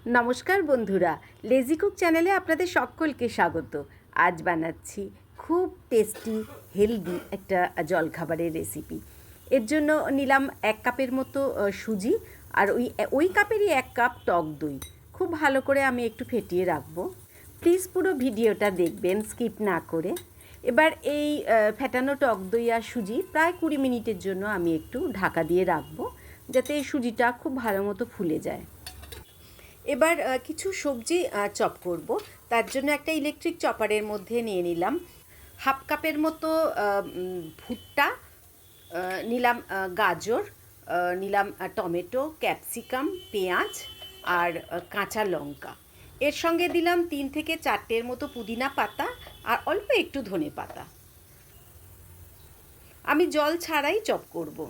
নমস্কার বন্ধুরা, lazy cook চ্যানেলে আপনাদের সকলকে স্বাগত। আজ বানাচ্ছি খুব টেস্টি হেলদি একটা জলখাবারের রেসিপি। এর জন্য নিলাম 1 কাপের মতো সুজি, আর ওই কাপেরই 1 কাপ টক দই। খুব ভালো করে আমি একটু ফেটিয়ে রাখবো। প্লিজ পুরো ভিডিওটা দেখবেন স্কিপ না করে। এবার এই ফেটানো টক দই আর সুজি প্রায় 20 মিনিটের জন্য আমি একটু ঢাকা দিয়ে রাখবো, যাতে এই সুজিটা খুব ভালো মতো ফুলে যায়। এবার কিছু সবজি চপ করব। তার জন্য একটা ইলেকট্রিক চপারের মধ্যে নিয়ে নিলাম হাফ কাপের মতো ভুট্টা, নিলাম গাজর, নিলাম টমেটো, ক্যাপসিকাম, পেঁয়াজ আর কাঁচা লঙ্কা। এর সঙ্গে দিলাম 3 থেকে 4টের মতো পুদিনা পাতা আর অল্প একটু ধনে পাতা। আমি জল ছাড়াই চপ করব।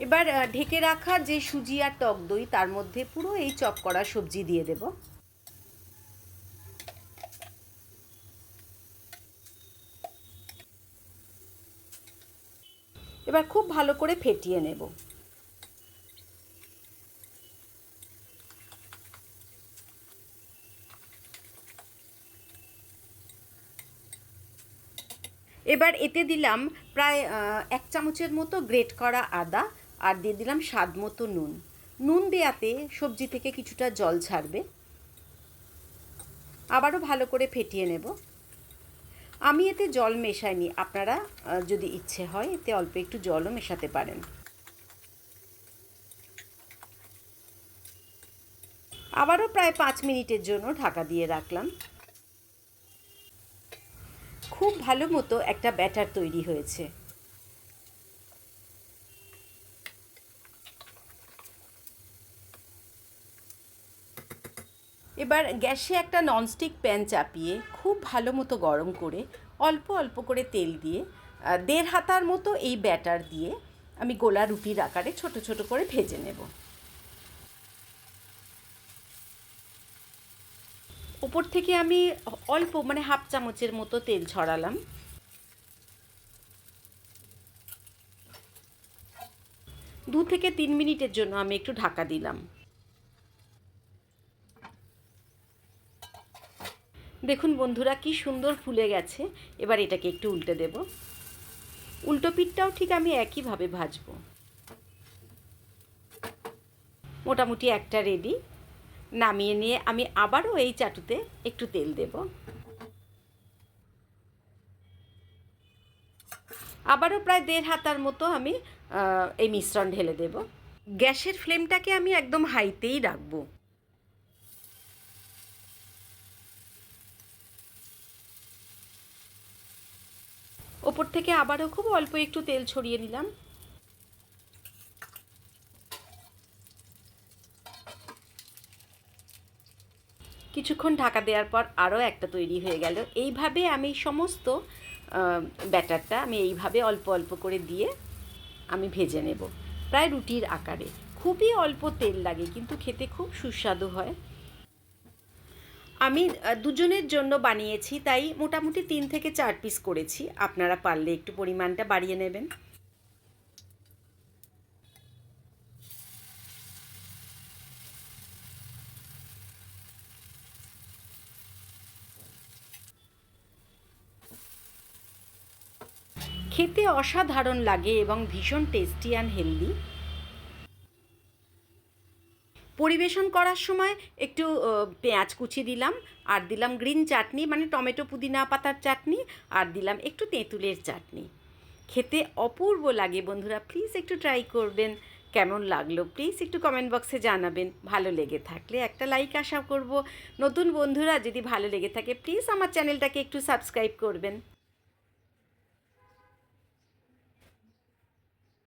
এবার ঢেকে রাখা যে সুজি আর টক দই, তার মধ্যে পুরো এই চপ করা সবজি দিয়ে দেব। এবার খুব ভালো করে ফেটিয়ে নেব। এবার এতে দিলাম প্রায় 1 চামচের মতো গ্রেট করা আদা, আর দিয়ে দিলাম স্বাদ মতো নুন। নুন দেওয়াতে সবজি থেকে কিছুটা জল ছাড়বে। আবারও ভালো করে ফেটিয়ে নেব। আমি এতে জল মেশাইনি, আপনারা যদি ইচ্ছে হয় এতে অল্প একটু জলও মেশাতে পারেন। আবারও প্রায় 5 মিনিটের জন্য ঢাকা দিয়ে রাখলাম। খুব ভালো মতো একটা ব্যাটার তৈরি হয়েছে। এবার গ্যাসে একটা ননস্টিক প্যান চাপিয়ে খুব ভালো মতো গরম করে অল্প অল্প করে তেল দিয়ে 1.5 হাতার মতো এই ব্যাটার দিয়ে আমি গোলা রুটির আকারে ছোট ছোট করে ভেজে নেব। ওপর থেকে আমি অল্প মানে হাফ চামচের মতো তেল ছড়ালাম। 2 থেকে 3 মিনিটের জন্য আমি একটু ঢাকা দিলাম। দেখুন বন্ধুরা, কি সুন্দর ফুলে গেছে। এবার এটাকে একটু উল্টে দেব। উল্টো পিঠটাও ঠিক আমি একইভাবে ভাজবো। মোটামুটি একটা রেডি। নামিয়ে নিয়ে আমি আবারও এই চাটুতে একটু তেল দেব। আবারও প্রায় 1.5 হাতার মতো আমি এই মিশ্রণ ঢেলে দেব। গ্যাসের ফ্লেমটাকে আমি একদম হাইতেই রাখবো। ওপর থেকে আবারও খুব অল্প একটু তেল ছড়িয়ে নিলাম। কিছুক্ষণ ঢাকা দেওয়ার পর আরও একটা তৈরি হয়ে গেল। এইভাবে আমি সমস্ত ব্যাটারটা আমি এইভাবে অল্প অল্প করে দিয়ে আমি ভেজে নেব, প্রায় রুটির আকারে। খুবই অল্প তেল লাগে, কিন্তু খেতে খুব সুস্বাদু হয়। আমি দুজনের জন্য বানিয়েছি, তাই মোটামুটি 3 থেকে 4 পিস করেছি। আপনারা পারলে একটু পরিমাণটা বাড়িয়ে নেবেন। খেতে অসাধারণ লাগে এবং ভীষণ টেস্টি অ্যান্ড হেলদি। পরিবেশন করার সময় একটু পেঁয়াজ কুচি দিলাম, আর দিলাম গ্রিন চাটনি মানে টমেটো পুদিনা পাতার চাটনি, আর দিলাম একটু তেঁতুলের চাটনি। খেতে অপূর্ব লাগে বন্ধুরা, প্লিজ একটু ট্রাই করবেন। কেমন লাগলো প্লিজ একটু কমেন্ট বক্সে জানাবেন। ভালো লেগে থাকলে একটা লাইক আশা করব। নতুন বন্ধুরা যদি ভালো লেগে থাকে প্লিজ আমার চ্যানেলটাকে একটু সাবস্ক্রাইব করবেন।